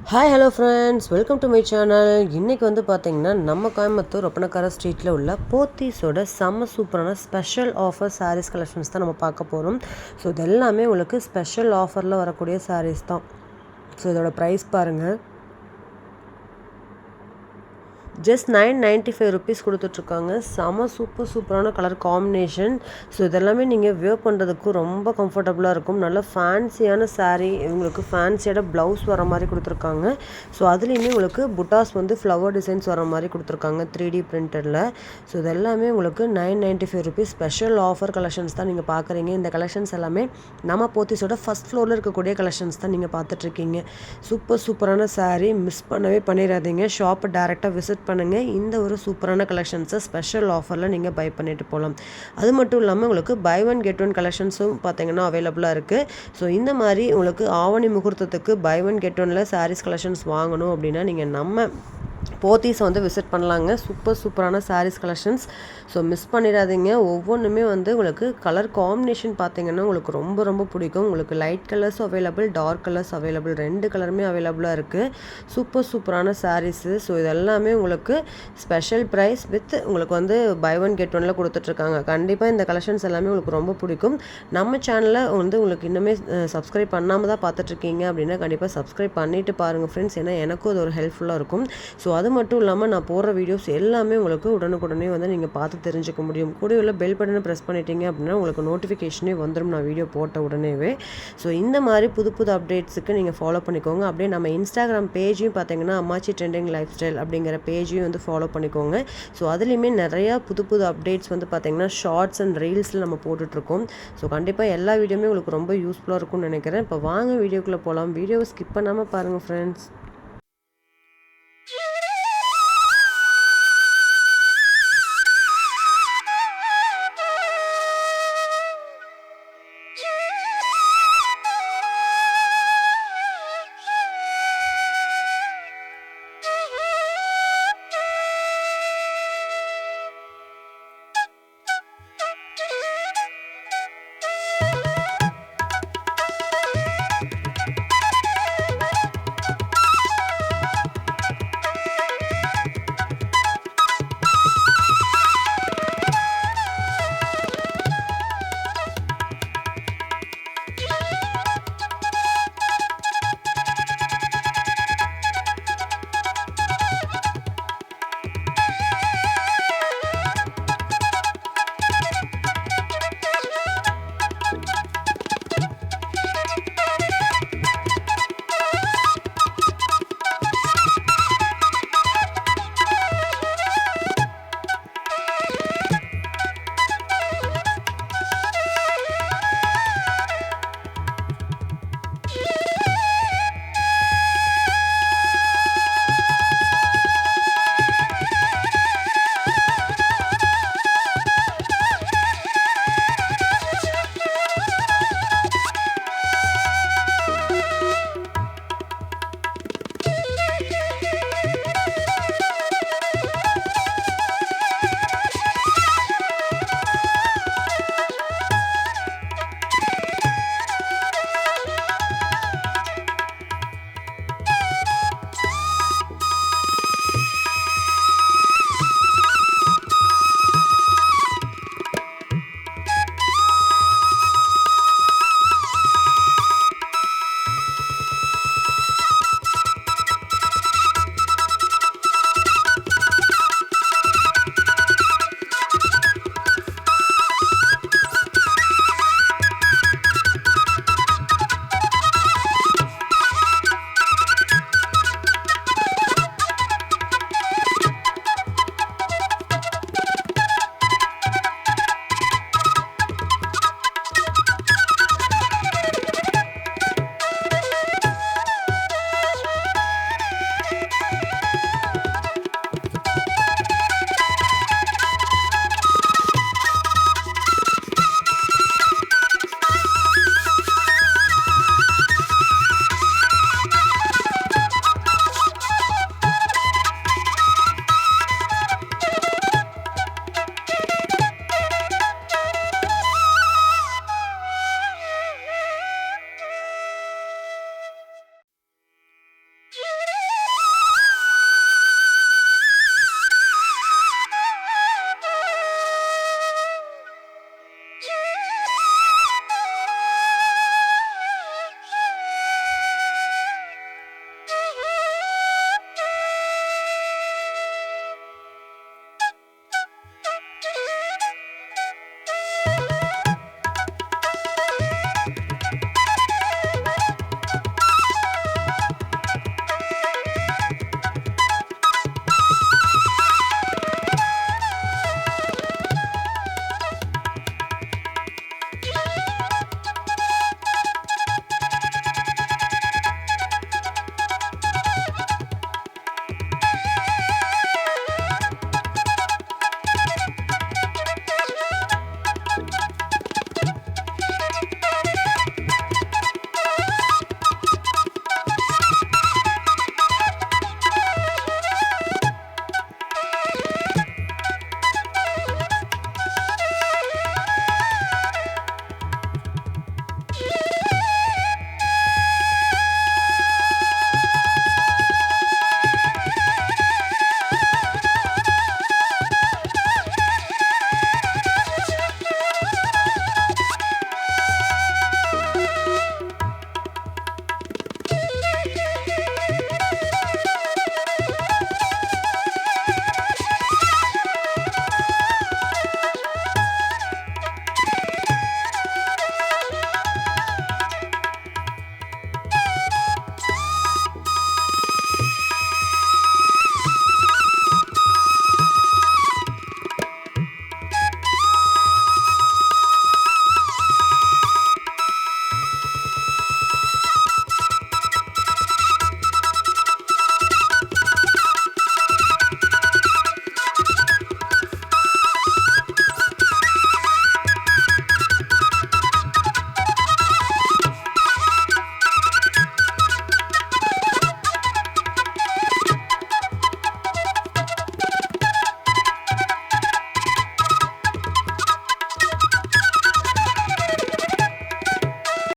Hi hello friends, welcome to my channel. இன்றைக்கி வந்து பார்த்திங்கன்னா நம்ம கோயம்புத்தூர் ஒப்பனக்கார ஸ்ட்ரீட்டில் உள்ள போத்தீஸோட செம்ம சூப்பரான ஸ்பெஷல் ஆஃபர் சாரீஸ் கலெக்ஷன்ஸ் தான் நம்ம பார்க்க போகிறோம். ஸோ இது எல்லாமே உங்களுக்கு ஸ்பெஷல் ஆஃபரில் வரக்கூடிய சாரீஸ் தான். ஸோ இதோட ப்ரைஸ் பாருங்கள், ஜஸ்ட் 995 ருபீஸ் கொடுத்துட்ருக்காங்க. செம சூப்பரான கலர் காம்பினேஷன். ஸோ இதெல்லாமே நீங்கள் வியர் பண்ணுறதுக்கு ரொம்ப கம்ஃபர்டபுளாக இருக்கும். நல்ல ஃபேன்சியான சாரீ, உங்களுக்கு ஃபேன்சியோட ப்ளவுஸ் வர மாதிரி கொடுத்துருக்காங்க. ஸோ அதுலேயுமே உங்களுக்கு புட்டாஸ் வந்து ஃப்ளவர் டிசைன்ஸ் வர மாதிரி கொடுத்துருக்காங்க 3D பிரிண்டடில். ஸோ இதெல்லாமே உங்களுக்கு 995 ருபீஸ் ஸ்பெஷல் ஆஃபர் கலெக்ஷன்ஸ் தான் நீங்கள் பார்க்குறீங்க. இந்த கலெக்ஷன்ஸ் எல்லாமே நம்ம போத்தீஸோட ஃபஸ்ட் ஃப்ளோரில் இருக்கக்கூடிய கலெக்ஷன்ஸ் தான் நீங்கள் பார்த்துட்ருக்கீங்க. சூப்பரான சாரீ, மிஸ் பண்ணவே பண்ணிடாதீங்க. ஷாப்பை டேரெக்டாக விசிட் பண்ணுங்கள். இந்த ஒரு சூப்பரான கலெக்ஷன்ஸை ஸ்பெஷல் ஆஃபரில் நீங்கள் பை பண்ணிட்டு போகலாம். அது மட்டும் இல்லாமல் உங்களுக்கு பை ஒன் கெட் ஒன் கலெக்ஷன்ஸும் பார்த்தீங்கன்னா அவைலபிளாக இருக்குது. ஸோ இந்த மாதிரி உங்களுக்கு ஆவணி முகூர்த்தத்துக்கு பை ஒன் கெட் ஒனில் சாரீஸ் கலெக்ஷன்ஸ் வாங்கணும் அப்படின்னா நீங்கள் நம்ம போத்தீஸை வந்து விசிட் பண்ணலாங்க. சூப்பரான சாரீஸ் கலெக்ஷன்ஸ். ஸோ மிஸ் பண்ணிடாதீங்க. ஒவ்வொன்றுமே வந்து உங்களுக்கு கலர் காம்பினேஷன் பார்த்தீங்கன்னா உங்களுக்கு ரொம்ப பிடிக்கும். உங்களுக்கு லைட் கலர்ஸும் அவைலபிள், டார்க் கலர்ஸ் அவைலபிள், 2 கலருமே அவைலபிளாக இருக்குது. சூப்பரான சாரீஸு. ஸோ இதெல்லாமே உங்களுக்கு ஸ்பெஷல் ப்ரைஸ் வித் உங்களுக்கு வந்து பை ஒன் கெட் ஒனில் கொடுத்துட்ருக்காங்க. கண்டிப்பாக இந்த கலெக்ஷன்ஸ் எல்லாமே உங்களுக்கு ரொம்ப பிடிக்கும். நம்ம சேனலில் வந்து உங்களுக்கு இன்னுமே சப்ஸ்கிரைப் பண்ணாமல் தான் பார்த்துட்ருக்கீங்க அப்படின்னா கண்டிப்பாக சப்ஸ்கிரைப் பண்ணிவிட்டு பாருங்கள் ஃப்ரெண்ட்ஸ். ஏன்னா எனக்கும் அது ஒரு ஹெல்ப்ஃபுல்லாக இருக்கும். ஸோ அது மட்டும் இல்லாமல் நான் போடுற வீடியோஸ் எல்லாமே உங்களுக்கு உடனுக்குடனே வந்து நீங்கள் பார்த்து தெரிஞ்சுக்க முடியும். கூட உள்ள பெல் பட்டனை ப்ரெஸ் பண்ணிட்டீங்க அப்படின்னா உங்களுக்கு நோட்டிஃபிகேஷனே வந்துடும் நான் வீடியோ போட்ட உடனேவே. ஸோ இந்த மாதிரி புது அப்டேட்ஸுக்கு நீங்கள் ஃபாலோ பண்ணிக்கோங்க. அப்படியே நம்ம இன்ஸ்டாகிராம் பேஜையும் பார்த்தீங்கன்னா அம்மாச்சி ட்ரெண்டிங் லைஃப் ஸ்டைல் அப்படிங்கிற பேஜையும் வந்து ஃபாலோ பண்ணிக்கோங்க. ஸோ அதுலேயுமே நிறையா புது அப்டேட்ஸ் வந்து பார்த்தீங்கன்னா ஷார்ட்ஸ் அண்ட் ரீல்ஸில் நம்ம போட்டுட்ருக்கோம். ஸோ கண்டிப்பாக எல்லா வீடியோமே உங்களுக்கு ரொம்ப யூஸ்ஃபுல்லாக இருக்கும்னு நினைக்கிறேன். இப்போ வாங்க வீடியோக்குள்ளே போகலாம். வீடியோவை ஸ்கிப் பண்ணாமல் பாருங்கள் ஃப்ரெண்ட்ஸ்.